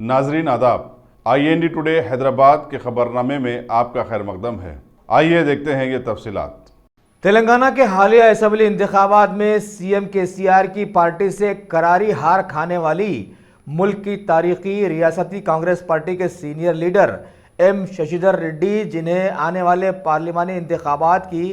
नाजरीन आदाब, IND today Hyderabad के खबरनामे में आपका खैर मकदम है। आइए देखते हैं ये तफसीलात। तेलंगाना के हालिया असेंबली इंतखाबात में CM KCR की पार्टी से करारी हार खाने वाली मुल्क की तारीखी रियासती कांग्रेस पार्टी के senior leader M Shashidhar Reddy, जिन्हें आने वाले पार्लिमानी इंतखाबात की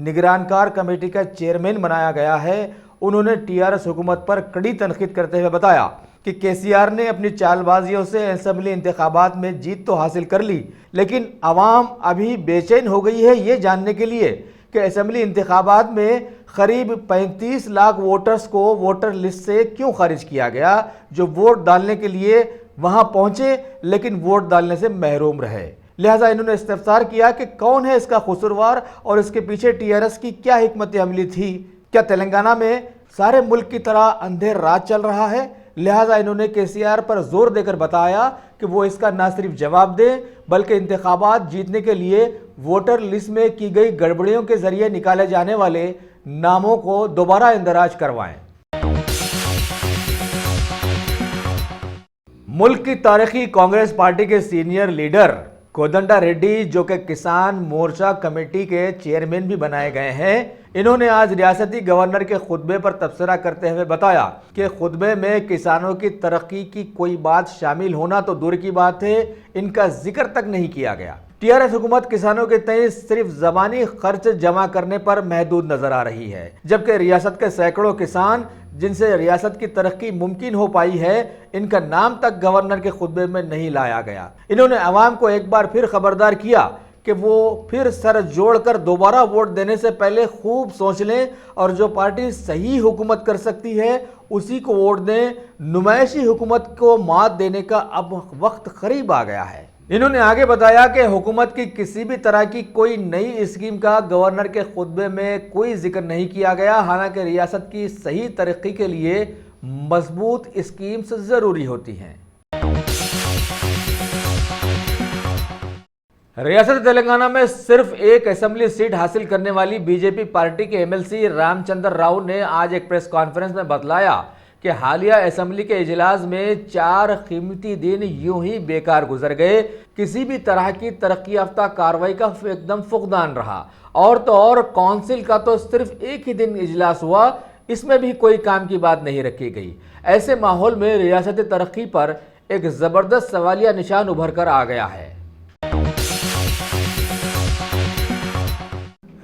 निगरानकार कमेटी का चेयरमैन बनाया गया है, उन्होंने TRS हुकूमत पर कड़ी तनकीद करते हुए बताया कि KCR ने अपनी चालबाजियों से असेंबली इंतखाबात में जीत तो हासिल कर ली, लेकिन अवाम अभी बेचैन हो गई है ये जानने के लिए कि असेंबली इंतखाबात में करीब 35 लाख वोटर्स को वोटर लिस्ट से क्यों खारिज किया गया, जो वोट डालने के लिए वहां पहुंचे लेकिन वोट डालने से महरूम रहे। लिहाजा इन्होंने इस्तफसार किया कि कौन है इसका कसूरवार और इसके पीछे TRS की क्या हिकमत अमली थी। क्या तेलंगाना में सारे मुल्क की तरह अंधेर रात चल रहा है? लिहाजा इन्होंने KCR पर जोर देकर बताया कि वो इसका न सिर्फ जवाब दें बल्कि इंतखाबात जीतने के लिए वोटर लिस्ट में की गई गड़बड़ियों के जरिए निकाले जाने वाले नामों को दोबारा इंदराज करवाएं। मुल्क की तारीखी कांग्रेस पार्टी के सीनियर लीडर कोदंडा रेड्डी, जो कि किसान मोर्चा कमेटी के चेयरमैन भी बनाए गए हैं, इन्होंने आज रियासती गवर्नर के खुतबे पर तबसरा करते हुए बताया कि खुतबे में किसानों की तरक्की की कोई बात शामिल होना तो दूर की बात है, इनका जिक्र तक नहीं किया गया। TRS हुकूमत किसानों के तय सिर्फ ज़बानी खर्च जमा करने पर महदूद नजर आ रही है, जबकि रियासत के सैकड़ों किसान जिनसे रियासत की तरक्की मुमकिन हो पाई है, इनका नाम तक गवर्नर के खुतबे में नहीं लाया गया। इन्होंने अवाम को एक बार फिर खबरदार किया कि वो फिर सर जोड़कर दोबारा वोट देने से पहले खूब सोच लें और जो पार्टी सही हुकूमत कर सकती है उसी को वोट दें। नुमाइशी हुकूमत को मात देने का अब वक्त करीब आ गया है। इन्होंने आगे बताया कि हुकूमत की किसी भी तरह की कोई नई स्कीम का गवर्नर के खुतबे में कोई जिक्र नहीं किया गया, हालांकि रियासत की सही तरक्की के लिए मजबूत स्कीम्स जरूरी होती हैं। रियासत तेलंगाना में सिर्फ एक असेंबली सीट हासिल करने वाली BJP पार्टी के MLC रामचंद्र राव ने आज एक प्रेस कॉन्फ्रेंस में बतलाया कि हालिया असेंबली के इजलास में 4 कीमती दिन यूं ही बेकार गुजर गए। किसी भी तरह की तरक्की याफ्ता कार्रवाई का एकदम फुकदान रहा। और तो और काउंसिल का तो सिर्फ एक ही दिन इजलास हुआ, इसमें भी कोई काम की बात नहीं रखी गई। ऐसे माहौल में रियासती तरक्की पर एक जबरदस्त सवालिया निशान उभर कर आ गया है।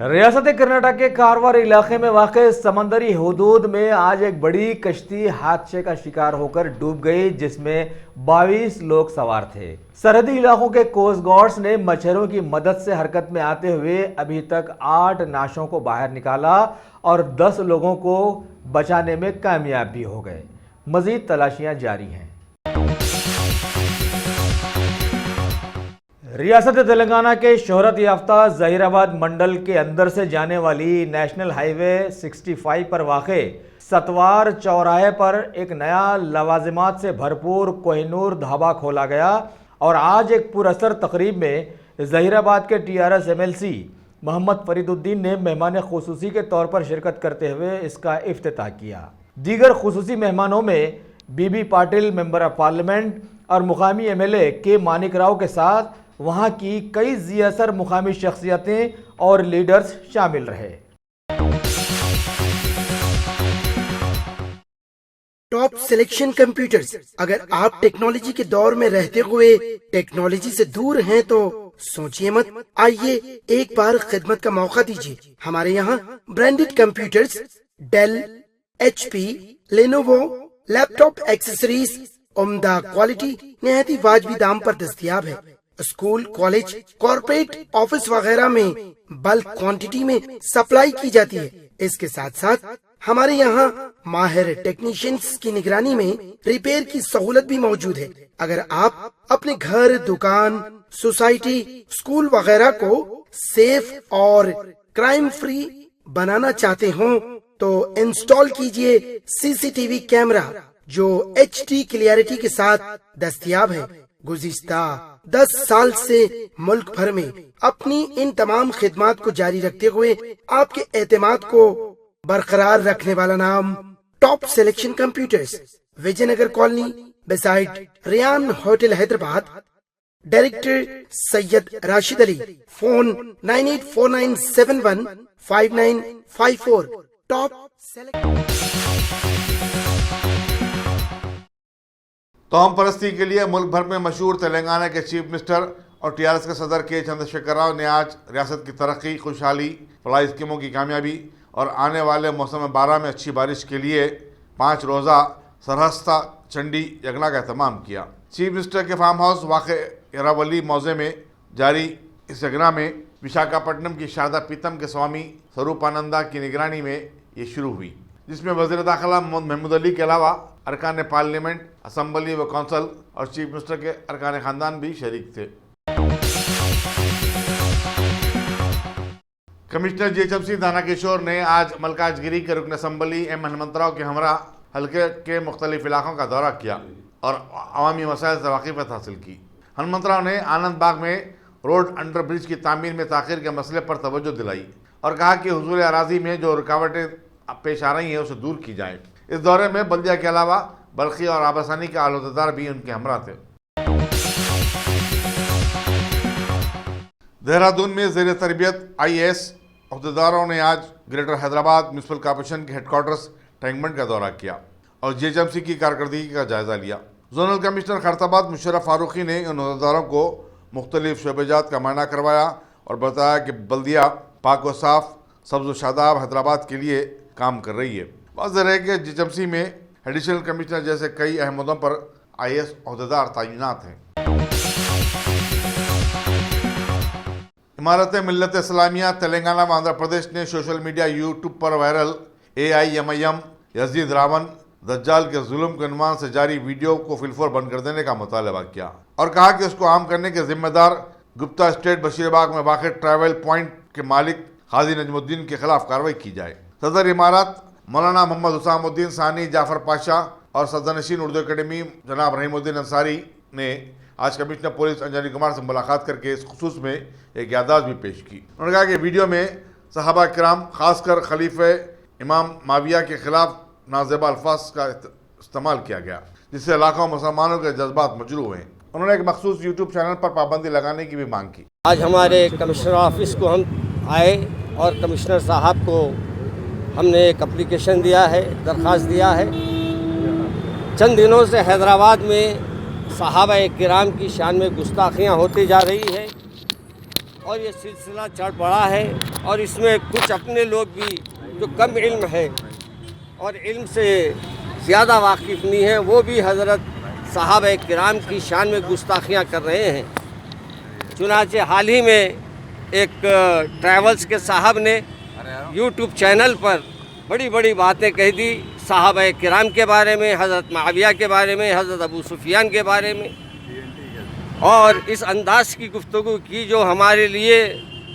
रियासत कर्नाटक के कारवार इलाके में वाक़े समंदरी हुदूद में आज एक बड़ी कश्ती हादसे का शिकार होकर डूब गई, जिसमें 22 लोग सवार थे। सरहदी इलाकों के कोस्ट गार्ड्स ने मच्छरों की मदद से हरकत में आते हुए अभी तक 8 नाशों को बाहर निकाला और 10 लोगों को बचाने में कामयाब भी हो गए। मजीद तलाशियां जारी हैं। रियासत तेलंगाना के शोहरत याफ्ता जहीराबाद मंडल के अंदर से जाने वाली नेशनल हाईवे 65 पर वाक़े सतवार चौराहे पर एक नया लवाजिमात से भरपूर कोहिनूर ढाबा खोला गया और आज एक पुरअसर तकरीब में जहीराबाद के TRS MLC मोहम्मद फरीदुद्दीन ने मेहमान खुसूसी के तौर पर शिरकत करते हुए इसका इफ्तिताह किया। दीगर खुसूसी मेहमानों में BB Patil member of parliament और मुकामी MLA के मानिक राव के साथ वहां की कई ज़ियासर मुकामी शख्सियतें और लीडर्स शामिल रहे। Top selection computers. अगर आप टेक्नोलॉजी के दौर में रहते हुए टेक्नोलॉजी से दूर हैं तो सोचिए मत, आइए एक बार खिदमत का मौका दीजिए। हमारे यहाँ branded computers Dell, HP, Lenovo, laptop accessories उम्दा क्वालिटी निहायत ही वाजिबी दाम पर दस्तयाब है। स्कूल, कॉलेज, कॉर्पोरेट, ऑफिस वगैरह में बल्क क्वांटिटी में सप्लाई की जाती है। इसके साथ साथ हमारे यहाँ माहिर टेक्नीशियंस की निगरानी में रिपेयर की सहूलत भी मौजूद है। अगर आप अपने घर, दुकान, सोसाइटी, स्कूल वगैरह को सेफ और क्राइम फ्री बनाना चाहते हो तो इंस्टॉल कीजिए CCTV कैमरा जो HD क्लियरिटी के साथ दस्तयाब है। गुज़िश्ता 10 साल से मुल्क भर में अपनी इन तमाम खिदमात को जारी रखते हुए आपके एतमाद को बरकरार रखने वाला नाम top selection computers, Vijaynagar colony, beside Rayan Hotel Hyderabad. Director Sayyid Rashid Ali. Phone 9849715954. Top select. तोहम परस्ती के लिए मुल्क भर में मशहूर तेलंगाना के चीफ मिनिस्टर और टीआरएस के सदर के चंद्रशेखर राव ने आज रियासत की तरक्की, खुशहाली, फलाही स्कीमों की कामयाबी और आने वाले मौसम 12 में अच्छी बारिश के लिए 5 रोज़ा सरहस्ता चंडी यज्ञ का एहतमाम किया। चीफ मिनिस्टर के फार्म हाउस वाक़े इरावली मौज़े में जारी इस यज्ञ में विशाखापट्टनम की शारदा पीतम के स्वामी स्वरूपानंदा की निगरानी में ये शुरू हुई, जिसमें वज़ीर दाखिला महमूद अली के अलावा अरकान पार्लियामेंट, असम्बली व कौंसल और चीफ मिनिस्टर के अरकान ख़ानदान भी शरीक थे। कमिश्नर जीएचएमसी दाना किशोर ने आज मलकाजगिरी के रुकन असम्बली एम हनुमंतराव के हमरा हल्के के मुख्तलिफ इलाकों का दौरा किया और अवामी मसाइल से वाकिफ़त हासिल की। हनुमंतराव ने आनंद बाग में रोड अंडर ब्रिज की तामीर में ताख़ीर के मसले पर तवज्जो दिलाई और कहा कि हुजूर अराजी में जो रुकावटें पेश आ रही हैं उसे दूर की जाए। इस दौरे में बल्दिया के अलावा बल्खी और आबासानी के आलौदार भी उनके हमरा थे। देहरादून में ज़ेर तरबियत IAS अहदेदारों ने आज ग्रेटर हैदराबाद म्यूनसिपल कॉर्पोरेशन के हेडक्वार्टर्स टैंकबंड का दौरा किया और जीएचएमसी की कारकर्दगी का जायज़ा लिया। जोनल कमिश्नर खैरताबाद मुशर्रफ फारूकी ने इन अहदेदारों को मुख्तलिफ शोबेजात का मायना करवाया और बताया कि बल्दिया पाक व साफ, सब्ज़ व शादाब हैदराबाद के लिए काम कर रही है। वाज़ेह है कि जीएचएमसी में एडिशनल कमिश्नर जैसे कई अहम मुद्दों पर IAS अहदेदार तैनात हैं। इमारत मिल्लत इस्लामिया तेलंगाना व आंध्र प्रदेश ने सोशल मीडिया यूट्यूब पर वायरल AIMIM यजीद रावण दज्जाल के जुल्म के अनुमान से जारी वीडियो को फिलफोर बंद कर देने का मुतालबा किया और कहा कि उसको आम करने के जिम्मेदार गुप्ता स्टेट बशीरबाग में वाक़ ट्रैवल पॉइंट के मालिक हाजी नजमुद्दीन के खिलाफ कार्रवाई की जाए। सदर इमारत मौलाना मोहम्मद हुसामुद्दीन सानी जाफर पाशा और सदरनशीन उर्दू अकेडमी जनाब रहीमुद्दीन अंसारी ने आज कमिश्नर पुलिस अंजनी कुमार से मुलाकात करके इस खुसूस में एक याददाश्त भी पेश की। उन्होंने कहा कि वीडियो में सहाबा किराम खासकर खलीफे इमाम माविया के खिलाफ नाज़ेबा अल्फाज का इस्तेमाल किया गया, जिससे लाखों मुसलमानों के जज्बात मजरूह हुए। उन्होंने एक मखसूस यूट्यूब चैनल पर पाबंदी लगाने की भी मांग की। आज हमारे कमिश्नर ऑफिस को हम आए और कमिश्नर साहब को हमने एक एप्लीकेशन दिया है, दरख्वास्त दिया है। चंद दिनों से हैदराबाद में सहाबा किराम की शान में गुस्ताखियाँ होती जा रही है और ये सिलसिला चढ़ पड़ा है और इसमें कुछ अपने लोग भी जो कम इल्म है और इल्म से ज़्यादा वाकिफ़ नहीं है, वो भी हज़रत सहाबा किराम की शान में गुस्ताखियाँ कर रहे हैं। चुनांचे हाल ही में एक ट्रैवल्स के साहब ने यूट्यूब चैनल पर बड़ी बड़ी बातें कह दी सहाबा किराम के बारे में, हज़रत माविया के बारे में, हज़रत अबू सुफियान के बारे में, और इस अंदाज की गुफ्तगू की जो हमारे लिए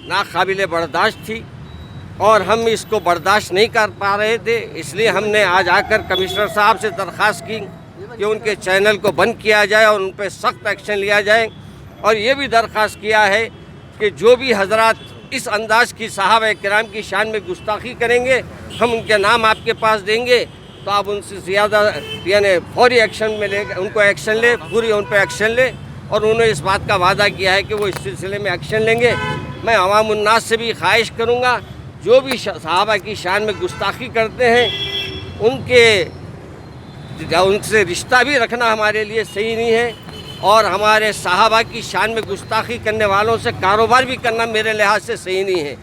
नाकाबिल बर्दाश्त थी और हम इसको बर्दाश्त नहीं कर पा रहे थे। इसलिए हमने आज आकर कमिश्नर साहब से दरख्वास्त की कि उनके चैनल को बंद किया जाए और उन पर सख्त एक्शन लिया जाए और ये भी दरख्वास्त किया है कि जो भी हजरात इस अंदाज की सहाबा किराम की शान में गुस्ताखी करेंगे हम उनके नाम आपके पास देंगे, तो आप उनसे ज़्यादा यानी फौरी एक्शन में ले उनको एक्शन ले, पूरी उन पर एक्शन ले। और उन्होंने इस बात का वादा किया है कि वो इस सिलसिले में एक्शन लेंगे। मैं अवामुन्नास से भी ख्वाहिश करूँगा जो भी सहाबा की शान में गुस्ताखी करते हैं उनसे रिश्ता भी रखना हमारे लिए सही नहीं है और हमारे सहाबा की शान में गुस्ताखी करने वालों से कारोबार भी करना मेरे लिहाज से सही नहीं है।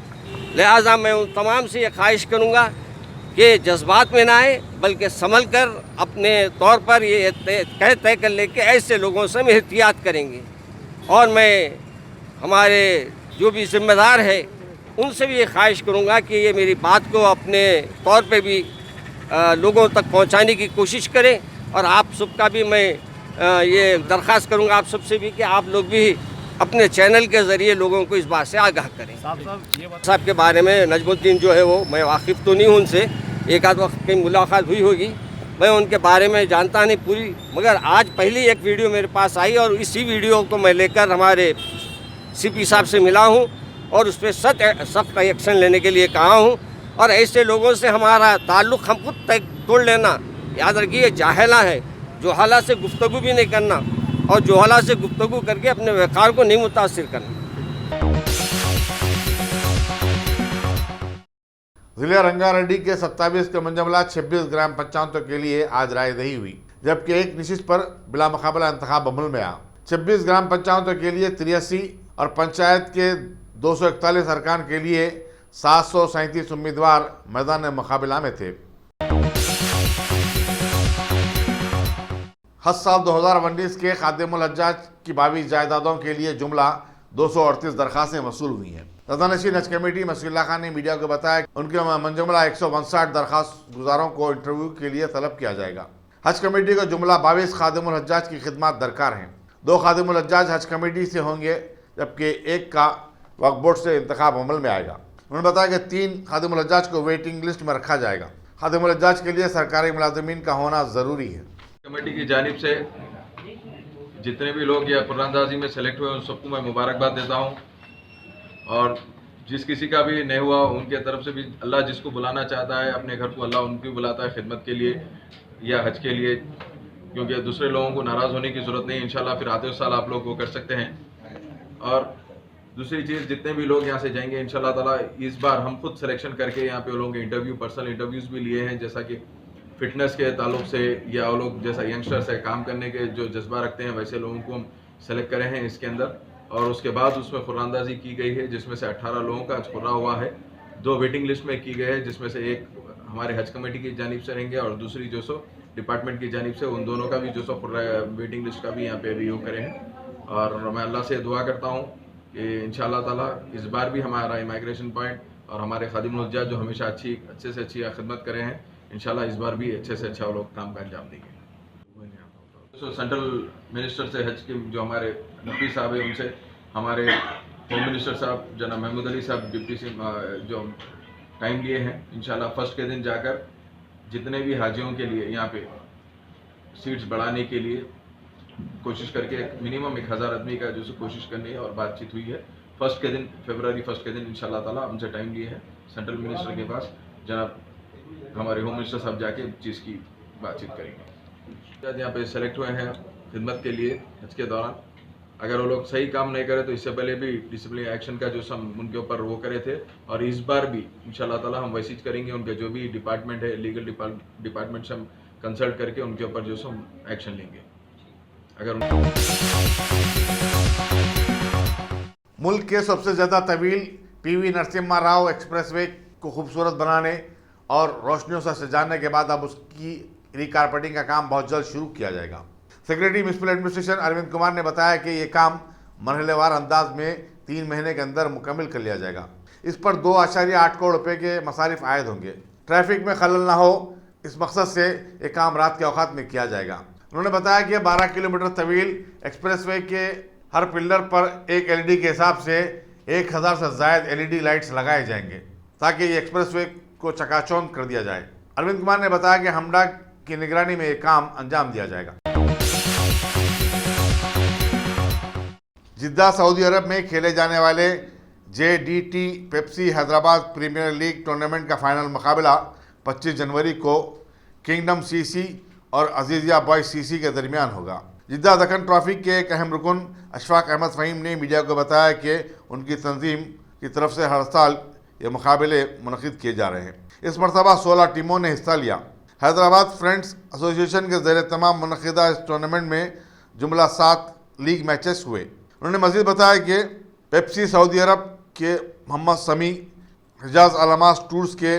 लिहाजा मैं उन तमाम से ये ख्वाहिश करूँगा कि जज्बात में ना आए बल्कि संभल कर अपने तौर पर ये तय कर ले कि ऐसे लोगों से हम एहतियात करेंगे। और मैं हमारे जो भी ज़िम्मेदार है उनसे भी ये ख्वाहिश करूँगा कि ये मेरी बात को अपने तौर पे भी लोगों तक पहुँचाने की कोशिश करें। और आप सबका भी मैं ये दरख्वास्त करूँगा आप सबसे भी कि आप लोग भी अपने चैनल के ज़रिए लोगों को इस बात से आगाह करें। साहब के बारे में नजमुद्दीन जो है वो मैं वाकिफ़ तो नहीं हूँ उनसे, एक आध वक्त कहीं मुलाकात हुई होगी, मैं उनके बारे में जानता नहीं पूरी, मगर आज पहली एक वीडियो मेरे पास आई और इसी वीडियो को मैं लेकर हमारे CP साहब से मिला हूँ और उस पर सख्त एक्शन लेने के लिए कहा हूँ। और ऐसे लोगों से हमारा ताल्लुक़ हम खुद तक तोड़ लेना, याद रखिए जाहिला है, जोहला से गुफ्तगू भी नहीं करना और जोहला से गुफ्तगू करके अपने वक़ार को नहीं मुतासिर करना। जिला रंगारेड्डी के 27 के मंजमला 26 ग्राम पंचायतों के लिए आज रायदही हुई, जबकि एक नशिस्त पर बिला मुकाबला इंतखाब अमल में आया। 26 ग्राम पंचायतों के लिए 83 और पंचायत के 241 अरकान के लिए 737 उम्मीदवार मैदान मुकाबला में थे। हज साल 2019 के खादिमुल हज्जाज की 22 जायदादों के लिए जुमला 238 दरखास्तें वसूल हुई हैं। सदानशीन हज कमेटी मसीहुल्लाह खान ने मीडिया को बताया कि उनके मंजमला 159 दरखास्त गुजारों को इंटरव्यू के लिए तलब किया जाएगा। हज कमेटी को जुमला 22 खादिमुल हज्जाज की खिदमत दरकार हैं। 2 खादिमुल हज्जाज हज कमेटी से होंगे, जबकि एक का वक्फ बोर्ड से इंतखाब अमल में आएगा। उन्होंने बताया कि 3 खादिमुल हज्जाज को वेटिंग लिस्ट में रखा जाएगा। खादिमुल हज्जाज के लिए सरकारी मुलाजिमीन का होना ज़रूरी है। कमेटी की जानिब से जितने भी लोग या कुरानदाजी में सेलेक्ट हुए उन सबको मैं मुबारकबाद देता हूँ, और जिस किसी का भी नहीं हुआ उनके तरफ से भी अल्लाह जिसको बुलाना चाहता है अपने घर को, अल्लाह उनको बुलाता है खिदमत के लिए या हज के लिए, क्योंकि दूसरे लोगों को नाराज़ होने की ज़रूरत नहीं। इंशाल्लाह फिर आते साल आप लोग वो कर सकते हैं। और दूसरी चीज़, जितने भी लोग यहाँ से जाएंगे इंशाल्लाह ताला इस बार हम खुद सिलेक्शन करके यहाँ पे लोगों के इंटरव्यू, पर्सनल इंटरव्यूज़ भी लिए हैं, जैसा कि फिटनेस के ताल्लुक से या वो लोग जैसा यंगस्टर्स है काम करने के जो जज्बा रखते हैं वैसे लोगों को हम सेलेक्ट करे हैं इसके अंदर। और उसके बाद उसमें कुरानदाजी की गई है, जिसमें से 18 लोगों का आज कुर्रा हुआ है। 2 वेटिंग लिस्ट में की गई है, जिसमें से एक हमारे हज कमेटी की जानिब से रहेंगे और दूसरी जो सो डिपार्टमेंट की जानिब से, उन दोनों का भी जो सो वेटिंग लिस्ट का भी यहाँ पे रिव्यू करें हैं। और मैं अल्लाह से दुआ करता हूँ कि इंशाअल्लाह ताला इस बार भी हमारा इमिग्रेशन पॉइंट और हमारे खादिमुल हज्जाज जो हमेशा अच्छे से अच्छी खिदमत करे हैं, इंशाल्लाह इस बार भी अच्छे से अच्छा वो लोग काम का अंजाम देंगे। तो सेंट्रल मिनिस्टर से हज के जो हमारे नकवी साहब है, उनसे हमारे होम मिनिस्टर साहब जनाब महमूद अली साहब डिप्टी से जो टाइम लिए हैं, इंशाल्लाह फर्स्ट के दिन जाकर जितने भी हाजियों के लिए यहाँ पे सीट्स बढ़ाने के लिए कोशिश करके मिनिमम 1000 आदमी का जो कोशिश करनी है और बातचीत हुई है। फर्स्ट के दिन फरवरी 1 के दिन इंशाल्लाह ताला उनसे टाइम लिए है सेंट्रल मिनिस्टर के पास, जनाब हमारे होम मिनिस्टर साहब जाके चीज़ की बातचीत करेंगे। यहाँ पे सेलेक्ट हुए हैं खिदमत के लिए हज के दौरान, अगर वो लोग सही काम नहीं करे तो इससे पहले भी डिसिप्लिन एक्शन का जो हम उनके ऊपर वो करे थे, और इस बार भी इंशाल्लाह ताला हम वैसे करेंगे। उनके जो भी डिपार्टमेंट है, लीगल डिपार्टमेंट से हम कंसल्ट करके उनके ऊपर जो हम एक्शन लेंगे। अगर मुल्क के सबसे ज़्यादा तवील PV नरसिम्हा राव एक्सप्रेसवे को खूबसूरत बनाने और रोशनियों से सजाने के बाद अब उसकी रिकारपेटिंग का काम बहुत जल्द शुरू किया जाएगा। Secretary municipal administration Arvind Kumar ने बताया कि ये काम मरहलेवार अंदाज में 3 महीने के अंदर मुकम्मल कर लिया जाएगा। इस पर 2.8 करोड़ रुपए के मसारिफ आयद होंगे। ट्रैफिक में खलल ना हो, इस मकसद से ये काम रात के औकात में किया जाएगा। उन्होंने बताया कि 12 किलोमीटर तवील एक्सप्रेसवे के हर पिल्लर पर एक LED के हिसाब से 1000 से ज़ायद LED लाइट्स लगाए जाएंगे ताकि ये एक्सप्रेसवे को चकाचौंध कर दिया जाए। अरविंद कुमार ने बताया कि हमडा की निगरानी में ये काम अंजाम दिया जाएगा। जिद्दा सऊदी अरब में खेले जाने वाले JDT Pepsi Hyderabad premier league tournament का फाइनल मुकाबला 25 जनवरी को किंगडम CC और अजीजिया बॉयज CC के दरमियान होगा। जिद्दा दक्कन ट्रॉफी के एक अहम रुकन अशफाक अहमद फ़हीम ने मीडिया को बताया कि उनकी तंजीम की तरफ से हर साल ये मुकाबले मुनक़िद किए जा रहे हैं। इस मरतबा 16 टीमों ने हिस्सा लिया। हैदराबाद फ्रेंड्स एसोसिएशन के ज़ेर तमाम मुनक़िदा इस टूर्नामेंट में जुमला 7 लीग मैचेस हुए। उन्होंने मज़ीद बताया कि पेप्सी सऊदी अरब के मोहम्मद समी, हिजाज अलामास टूर्स के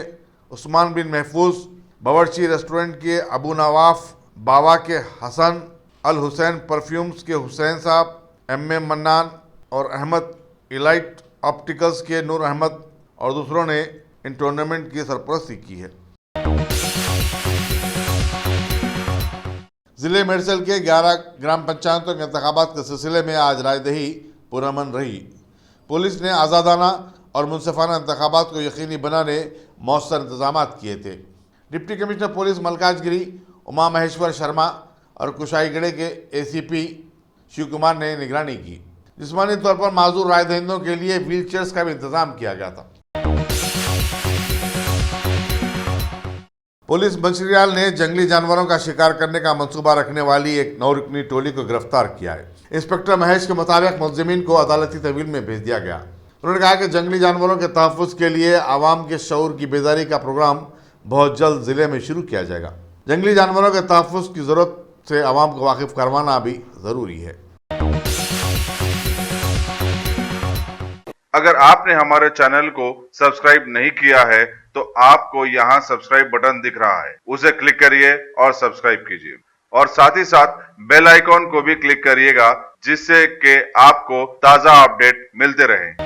उस्मान बिन महफूज, बावर्ची रेस्टोरेंट के अबू नवाफ, बावा के हसन, अल हुसैन परफ्यूम्स के हुसैन साहब, MM मन्नान और अहमद इलाइट ऑप्टिकल्स के नूर अहमद और दूसरों ने इन टूर्नामेंट की सरपरस्ती की है। ज़िले मेडसल के 11 ग्राम पंचायतों के इंतखाबात के सिलसिले में आज रायदही पुरअमन रही। पुलिस ने आज़ादाना और मुनसिफाना इंतखाबात को यकीनी बनाने मौसर इंतजाम किए थे। Deputy commissioner police Malkajgiri Uma Maheshwar Sharma और कुशाईगढ़े के ACP शिव कुमार ने निगरानी की। जिस्मानी तौर पर माजूर राय दहिंदों के लिए व्हील चेयर्स का भी इंतजाम किया गया था। पुलिस मंचिरियाल ने जंगली जानवरों का शिकार करने का मंसूबा रखने वाली एक 9 रुकनी टोली को गिरफ्तार किया है। इंस्पेक्टर महेश के मुताबिक मुलजिमीन को अदालती तहवील में भेज दिया गया। उन्होंने कहा कि जंगली जानवरों के तहफ़्फ़ुज़ के लिए आवाम के शऊर की बेदारी का प्रोग्राम बहुत जल्द ज़िले में शुरू किया जाएगा। जंगली जानवरों के तहफ़्फ़ुज़ की ज़रूरत से आवाम को वाकिफ़ करवाना भी ज़रूरी है। अगर आपने हमारे चैनल को सब्सक्राइब नहीं किया है तो आपको यहाँ सब्सक्राइब बटन दिख रहा है, उसे क्लिक करिए और सब्सक्राइब कीजिए और साथ ही साथ बेल आइकॉन को भी क्लिक करिएगा, जिससे कि आपको ताज़ा अपडेट मिलते रहें।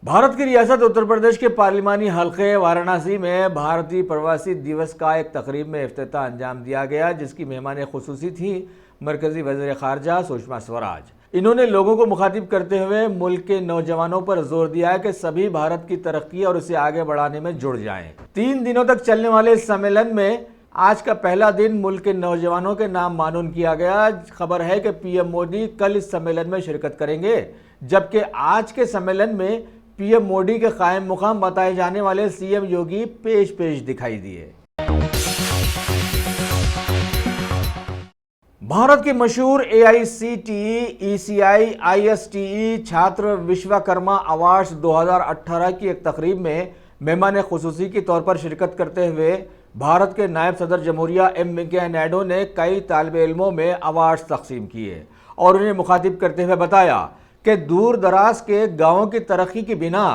भारत की रियासत उत्तर प्रदेश के पार्लिमानी हल्के वाराणसी में भारतीय प्रवासी दिवस का एक तकरीब में इफ्तिताह अंजाम दिया गया, जिसकी मेहमान खुसूसी थी मरकजी वज़ीर ख़ारजा सुषमा स्वराज। इन्होंने लोगों को मुखातिब करते हुए मुल्क के नौजवानों पर जोर दिया है कि सभी भारत की तरक्की और उसे आगे बढ़ाने में जुड़ जाएं। 3 दिनों तक चलने वाले इस सम्मेलन में आज का पहला दिन मुल्क के नौजवानों के नाम मानून किया गया। खबर है कि पीएम मोदी कल इस सम्मेलन में शिरकत करेंगे, जबकि आज के सम्मेलन में पीएम मोदी के कायम मुकाम बताए जाने वाले सीएम योगी पेश दिखाई दिए। भारत की मशहूर AICTE, ECI, ISTE छात्र विश्वकर्मा अवार्ड्स 2018 की एक तकरीब में मेहमान खुसूसी के तौर पर शिरकत करते हुए भारत के नायब सदर जमहूरिया M वेंकैया नायडू ने कई तालिबे इल्मों में अवार्ड्स तकसीम किए और उन्हें मुखातिब करते हुए बताया कि दूर दराज के गाँवों की तरक्की के बिना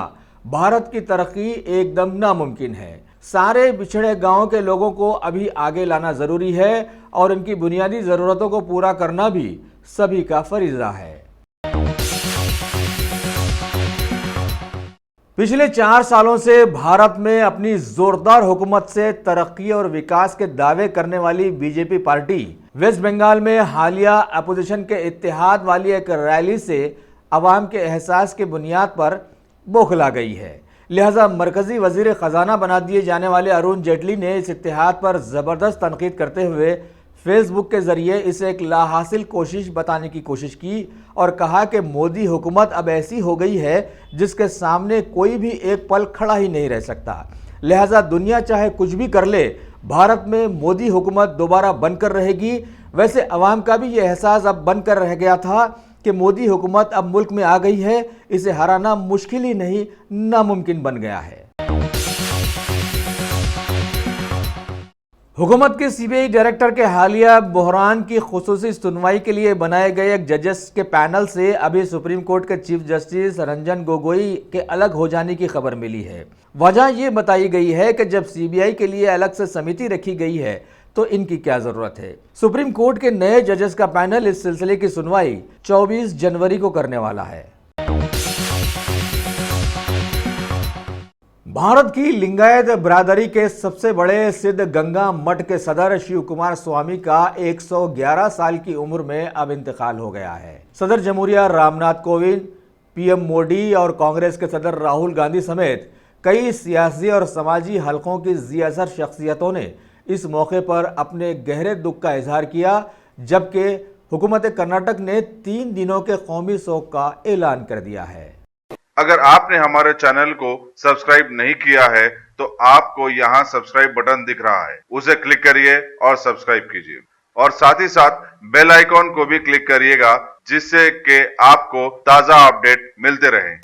भारत की तरक्की एकदम नामुमकिन है। सारे बिछड़े गांवों के लोगों को अभी आगे लाना ज़रूरी है और इनकी बुनियादी ज़रूरतों को पूरा करना भी सभी का फरीज़ा है। पिछले 4 सालों से भारत में अपनी ज़ोरदार हुकूमत से तरक्की और विकास के दावे करने वाली बीजेपी पार्टी वेस्ट बंगाल में हालिया अपोजिशन के इत्तेहाद वाली एक रैली से अवाम के एहसास की बुनियाद पर बौखला गई है। लिहाजा मरकजी वजीर ख़जाना बना दिए जाने वाले अरुण जेटली ने इस इत्तेहाद पर ज़बरदस्त तनकीद करते हुए फेसबुक के ज़रिए इसे एक लाहासिल कोशिश बताने की कोशिश की और कहा कि मोदी हुकूमत अब ऐसी हो गई है जिसके सामने कोई भी एक पल खड़ा ही नहीं रह सकता। लिहाजा दुनिया चाहे कुछ भी कर ले, भारत में मोदी हुकूमत दोबारा बनकर रहेगी। वैसे अवाम का भी ये एहसास अब बनकर रह गया था कि मोदी हुकूमत अब मुल्क में आ गई है, इसे हराना मुश्किल ही नहीं नामुमकिन बन गया है। हुकूमत के सीबीआई डायरेक्टर के हालिया बहरान की खुसूसी सुनवाई के लिए बनाए गए एक जजेस के पैनल से अभी सुप्रीम कोर्ट के चीफ जस्टिस रंजन गोगोई के अलग हो जाने की खबर मिली है। वजह यह बताई गई है कि जब सीबीआई के लिए अलग से समिति रखी गई है तो इनकी क्या जरूरत है। सुप्रीम कोर्ट के नए जजेस का पैनल इस सिलसिले की सुनवाई 24 जनवरी को करने वाला है। भारत की लिंगायत बिरादरी के सबसे बड़े सिद्ध गंगा मठ के सदर शिव कुमार स्वामी का 111 साल की उम्र में अब इंतकाल हो गया है। सदर जमहूरिया रामनाथ कोविंद, पीएम मोदी और कांग्रेस के सदर राहुल गांधी समेत कई सियासी और समाजी हलकों की ज़ियासर शख्सियतों ने इस मौके पर अपने गहरे दुख का इजहार किया, जबकि हुकूमत कर्नाटक ने 3 दिनों के कौमी शोक का ऐलान कर दिया है। अगर आपने हमारे चैनल को सब्सक्राइब नहीं किया है तो आपको यहाँ सब्सक्राइब बटन दिख रहा है, उसे क्लिक करिए और सब्सक्राइब कीजिए और साथ ही साथ बेल आइकॉन को भी क्लिक करिएगा, जिससे कि आपको ताज़ा अपडेट मिलते रहें।